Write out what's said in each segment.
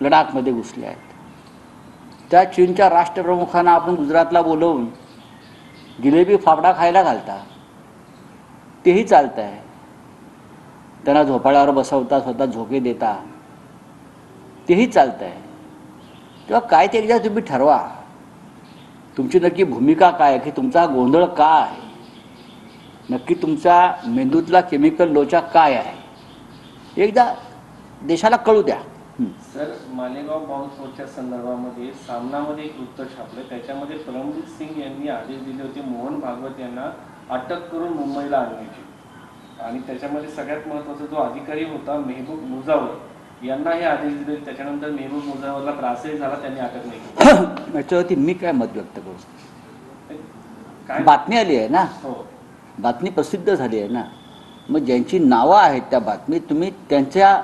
लडाखमध्ये घुसले आहेत. त्या चीनच्या राष्ट्रप्रमुखांना आपण गुजरातला बोलवून जिलेबी फाफडा खायला घालता, तेही चालत आहे. त्यांना झोपाळ्यावर बसवता, स्वतः झोके देता, तेही चालत आहे. तेव्हा काय ते एकदा तुम्ही ठरवा, तुमची नक्की भूमिका काय आहे, की तुमचा गोंधळ का आहे, नक्की तुमच्या मेंदूतला केमिकल लोचा काय आहे, एकदा देशाला कळू द्या. सर, मालेगाव बॉम्बस्फोटच्या संदर्भामध्ये सामनामध्ये एक वृत्त छापलं, त्याच्यामध्ये परमवीर सिंग यांनी आदेश दिले होते मोहन भागवत यांना अटक करून मुंबईला आणण्याची, आणि त्याच्यामध्ये सगळ्यात महत्त्वाचा जो अधिकारी होता मेहबूब मुजावर यांना हे आदेश दिले. त्याच्यानंतर मेहबूब मुजावरला त्रासही झाला, त्यांनी अटक नाही केली. याच्यावरती मी काय मत व्यक्त करू? काय बातमी आली आहे ना, हो, बातमी प्रसिद्ध झाली आहे ना, मग ज्यांची नावं आहेत त्या बातमीत तुम्ही त्यांच्या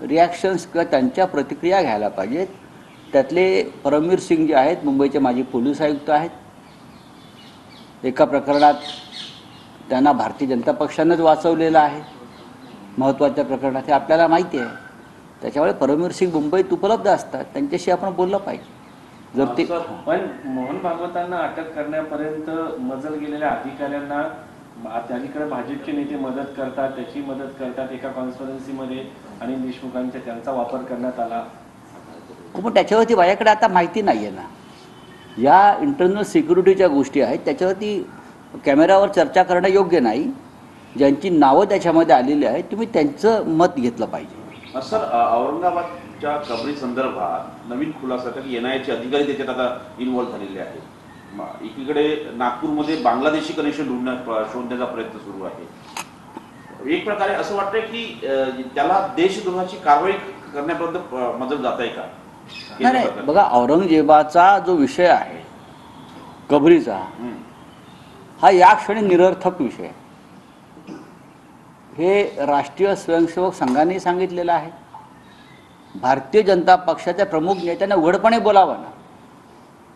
रिॲक्शन्स किंवा त्यांच्या प्रतिक्रिया घ्यायला पाहिजेत. त्यातले परमवीर सिंग जे आहेत, मुंबईचे माजी पोलीस आयुक्त आहेत. एका प्रकरणात त्यांना भारतीय जनता पक्षानंच वाचवलेलं आहे, महत्त्वाच्या प्रकरणात, हे आपल्याला माहिती आहे. त्याच्यामुळे परमवीर सिंग मुंबईत उपलब्ध असतात, त्यांच्याशी आपण बोललं पाहिजे. जर ते पण मोहन भागवतांना अटक करण्यापर्यंत मजल गेलेल्या अधिकाऱ्यांना अलीकडे भाजपचे नेते मदत करतात, त्याची मदत करतात. एका कॉन्फरन्सीमध्ये अनिल देशमुखांच्या त्यांचा वापर करण्यात आला. पण त्याच्यावरती माझ्याकडे आता माहिती नाही आहे ना. या इंटरनल सिक्युरिटीच्या गोष्टी आहेत, त्याच्यावरती कॅमेऱ्यावर चर्चा करणं योग्य नाही. ज्यांची नावं त्याच्यामध्ये आलेली आहेत, तुम्ही त्यांचं मत घेतलं पाहिजे. सर, औरंगाबादच्या कबरी संदर्भात नवीन खुलासा की एनआयएचे अधिकारी त्याच्यात आता इन्व्हॉल्व्ह झालेले आहेत. एकीकडे नागपूरमध्ये बांगलादेशी कनेक्शन शोधण्याचा प्रयत्न सुरू आहे. एक प्रकारे असं वाटतंय की त्याला देशद्रोहाची कारवाई करण्यापर्यंत मदत जात आहे का? नाही, बघा, औरंगजेबाचा जो विषय आहे कबरीचा, हा या क्षणी निरर्थक विषय आहे. हे राष्ट्रीय स्वयंसेवक संघाने सांगितलेलं आहे. भारतीय जनता पक्षाच्या प्रमुख नेत्यांना उघडपणे बोलावं ना.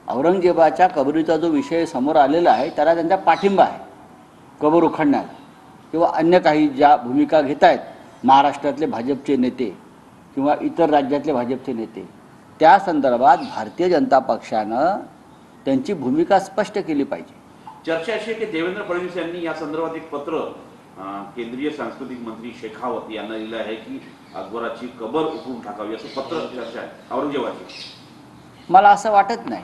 औरंगजेबाच्या कबरीचा जो विषय समोर आलेला आहे त्याला त्यांचा पाठिंबा आहे, कबर उखडण्याला, किंवा अन्य काही ज्या भूमिका घेत आहेत महाराष्ट्रातले भाजपचे नेते किंवा इतर राज्यातले भाजपचे नेते, त्या संदर्भात भारतीय जनता पक्षानं त्यांची भूमिका स्पष्ट केली पाहिजे. चर्चा अशी आहे की देवेंद्र फडणवीस यांनी या संदर्भात एक पत्र केंद्रीय सांस्कृतिक मंत्री शेखावत यांना लिहिलं आहे की अकबराची कबर उकळून टाकावी, असं पत्र चर्चा आहे औरंगजेबाची. मला असं वाटत नाही.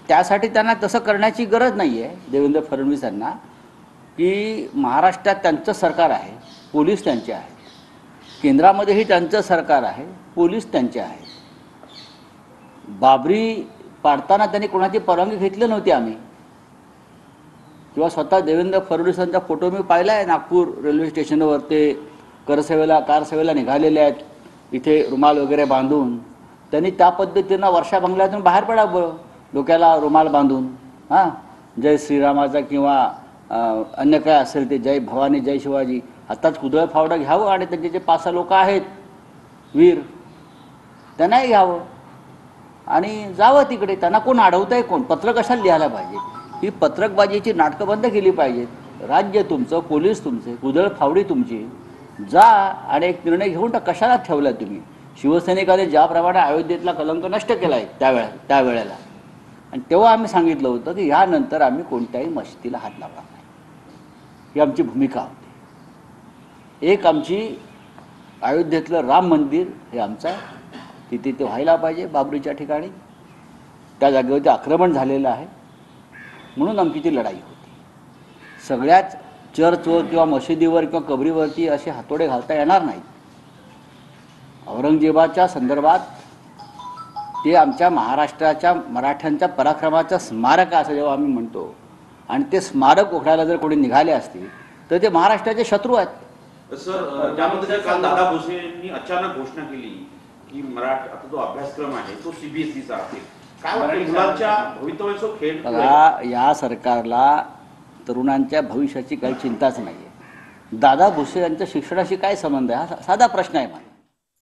त्यासाठी त्यांना तसं करण्याची गरज नाही आहे देवेंद्र फडणवीस यांना, की महाराष्ट्रात त्यांचं सरकार आहे, पोलीस त्यांचे आहेत, केंद्रामध्येही त्यांचं सरकार आहे, पोलीस त्यांचे आहेत. बाबरी पाडताना त्यांनी कोणाची परवानगी घेतली नव्हती आम्ही, किंवा स्वतः देवेंद्र फडणवीसांचा फोटो मी पाहिला आहे नागपूर रेल्वे स्टेशनवर. ते कार सेवेला निघालेले आहेत, इथे रुमाल वगैरे बांधून. त्यांनी त्या पद्धतीनं वर्षा बंगल्यातून बाहेर पडावं, डोक्याला रुमाल बांधून. हां, जय श्रीरामाचा किंवा अन्य काय असेल ते, जय भवानी जय शिवाजी, आत्ताच कुदळ फावडं घ्यावं आणि त्यांचे जे 5-6 लोक आहेत वीर, त्यांनाही घ्यावं आणि जावं तिकडे. त्यांना कोण अडवतं आहे? कोण? पत्र कशाला लिहायला पाहिजे? ही पत्रकबाजीची नाटकं बंद केली पाहिजेत. राज्य तुमचं, पोलीस तुमचे, कुदळ फावडी तुमची. जा आणि एक निर्णय घेऊन कशाला ठेवला तुम्ही? शिवसैनिकाने ज्याप्रमाणे अयोध्येतला कलंक नष्ट केला आहे त्यावेळेला, आणि तेव्हा आम्ही सांगितलं होतं की यानंतर आम्ही कोणत्याही मशिदीला हात लावणार नाही, ही आमची भूमिका होती. एक आमची अयोध्येतलं राम मंदिर हे आमचं आहे, तिथे ते व्हायला पाहिजे. बाबरीच्या ठिकाणी त्या जागेवरती आक्रमण झालेलं आहे, म्हणून आमची ती लढाई होती. सगळ्याच चर्चवर किंवा मशिदीवर किंवा कबरीवरती असे हातोडे घालता येणार नाहीत. औरंगजेबाच्या संदर्भात ते आमच्या महाराष्ट्राच्या मराठ्यांच्या पराक्रमाचं स्मारक असं जेव्हा आम्ही म्हणतो, आणि ते स्मारक उघडायला जर कोणी निघाले असतील तर ते महाराष्ट्राचे शत्रू आहेत. सर, त्यामध्ये काल दादा भुसे यांनी अचानक घोषणा केली की आता जो अभ्यासक्रम आहे तो CBSEचा असेल. काय वाटतं, मुलांच्या भवितव्याचा खेळ? बघा, या सरकारला तरुणांच्या भविष्याची काही चिंताच नाही आहे. दादा भुसे यांच्या शिक्षणाशी काय संबंध आहे? हा साधा प्रश्न आहे.